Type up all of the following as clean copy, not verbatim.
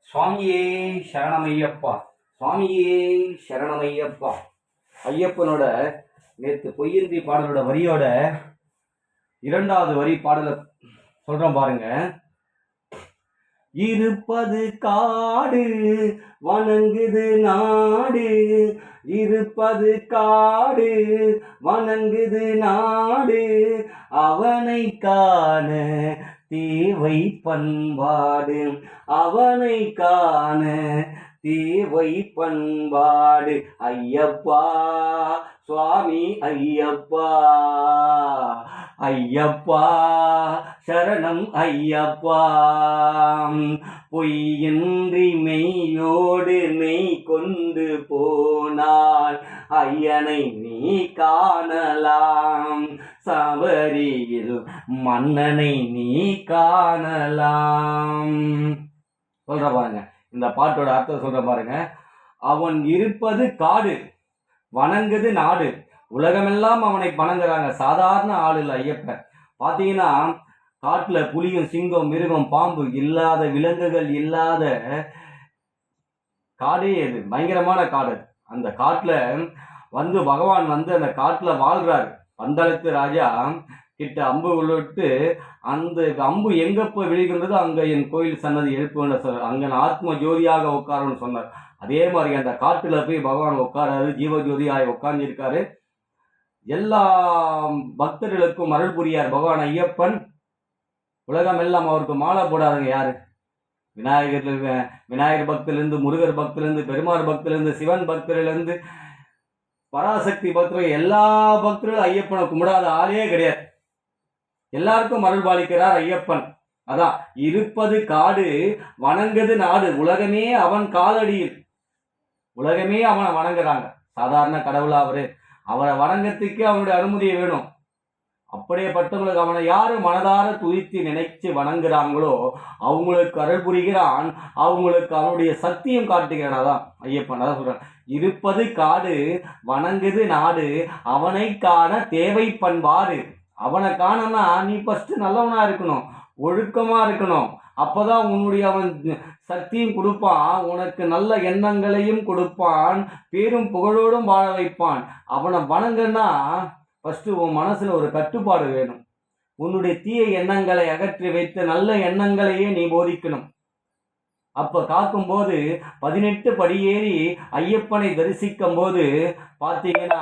சுவாமியே சரணமையப்பா, சுவாமியே சரணமையப்பா. ஐயப்பனோட நேற்று பொய்யந்தி பாடலோட வரியோட இரண்டாவது வரி பாடலை சொல்றோம் பாருங்க. இருப்பது காடு வணங்குது நாடு, இருப்பது காடு வணங்குது நாடு, அவனை காண தேவை பண்பாடு, அவனை காண தேவை பண்பாடு. ஐயப்பா சுவாமி ஐயப்பா, ஐயப்பா சரணம் ஐயப்பா. பொய்யின்றி மெய்யோடு மெய் கொண்டு போனால் ஐயனை நீ காணலாம், சபரியில் மன்னனை நீ காணலாம். சொல்ற பாருங்க, இந்த பாட்டோட அர்த்தம் சொல்ற பாருங்க. அவன் இருப்பது காடு வணங்குது நாடு, உலகமெல்லாம் அவனை வணங்குறாங்க. சாதாரண ஆள் இல்லை ஐயப்பன். பார்த்தீங்கன்னா காட்டுல புலியும் சிங்கம் மிருகம் பாம்பு இல்லாத விலங்குகள் இல்லாத காடே இது, பயங்கரமான காடு. அந்த காட்டுல வந்து பகவான் வந்து அந்த காட்டுல வாழ்றாரு. பந்தளத்து ராஜா கிட்ட அம்பு விட்டு, அந்த அம்பு எங்க போய் விழுகின்றதோ அங்க என் கோயில் சன்னதி எழுப்புன்னு சொன்னார். அங்க ஆத்ம ஜோதியாக உட்காருன்னு சொன்னார். அதே மாதிரி அந்த காட்டுல போய் பகவான் உட்காராரு, ஜீவஜோதியாக உட்கார்ந்துருக்காரு. எல்லா பக்தர்களுக்கும் அருள் புரியார் பகவான் ஐயப்பன். உலகம் எல்லாம் அவருக்கு மாலை போடாதுங்க. யாரு? விநாயகர் பக்திலிருந்து, முருகர் பக்திலிருந்து, பெருமாள் பக்திலிருந்து, சிவன் பக்தரிலிருந்து, பராசக்தி பக்தர்கள், எல்லா பக்தர்களும் ஐயப்பனை கும்பிடாத ஆளே கிடையாது. எல்லாருக்கும் அருள் பாலிக்கிறார் ஐயப்பன். அதான் இருப்பது காடு வணங்குது நாடு, உலகமே அவன் காலடியில், உலகமே அவனை வணங்குறாங்க. சாதாரண கடவுளா அவரு? அவரை வணங்கத்துக்கு அவனுடைய அனுமதியை வேணும். அப்படியேப்பட்டவங்களுக்கு அவனை யாரு மனதார துதித்து நினைச்சு வணங்குறாங்களோ அவங்களுக்கு அருள் புரிகிறான், அவங்களுக்கு அவனுடைய சக்தியும் காட்டுகிறான். அதான் ஐயப்பன். அதான் சொல்றான், இருப்பது காடு வணங்குது நாடு, அவனை காண தேவை பண்பாடு. அவனை காணனா நீ ஃபர்ஸ்ட் நல்லவனா இருக்கணும், ஒழுக்கமா இருக்கணும். அப்பதான் உன்னுடைய அவன் சக்தியும் கொடுப்பான், உனக்கு நல்ல எண்ணங்களையும் கொடுப்பான், பேரும் புகழோடும் வாழ வைப்பான். அவனை வணங்கன்னா ஃபர்ஸ்ட் உன் மனசுல ஒரு கட்டுப்பாடு வேணும். உன்னுடைய தீய எண்ணங்களை அகற்றி வைத்து நல்ல எண்ணங்களையே நீ போதிக்கணும். அப்ப காக்கும் போது 18 படியேறி ஐயப்பனை தரிசிக்கும் போது பார்த்தீங்கன்னா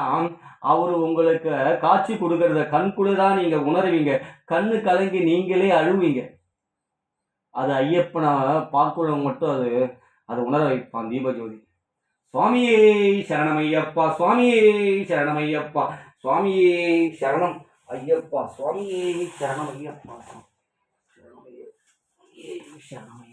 அவரு உங்களுக்கு காட்சி கொடுக்கறத கண்குளிதான் நீங்க உணர்வீங்க. கண்ணு கலங்கி நீங்களே அழுவீங்க. அது ஐயப்பனை பார்க்கணும் மட்டும் அது உணர வைப்பான் தீபஜோதி. சுவாமியே சரணமையப்பா, சுவாமியே சரணமையப்பா, சுவாமியே சரணம் ஐயப்பா, சுவாமியே சரணம் ஐயப்பா, சரணமையப்பா, சரணமையப்பா.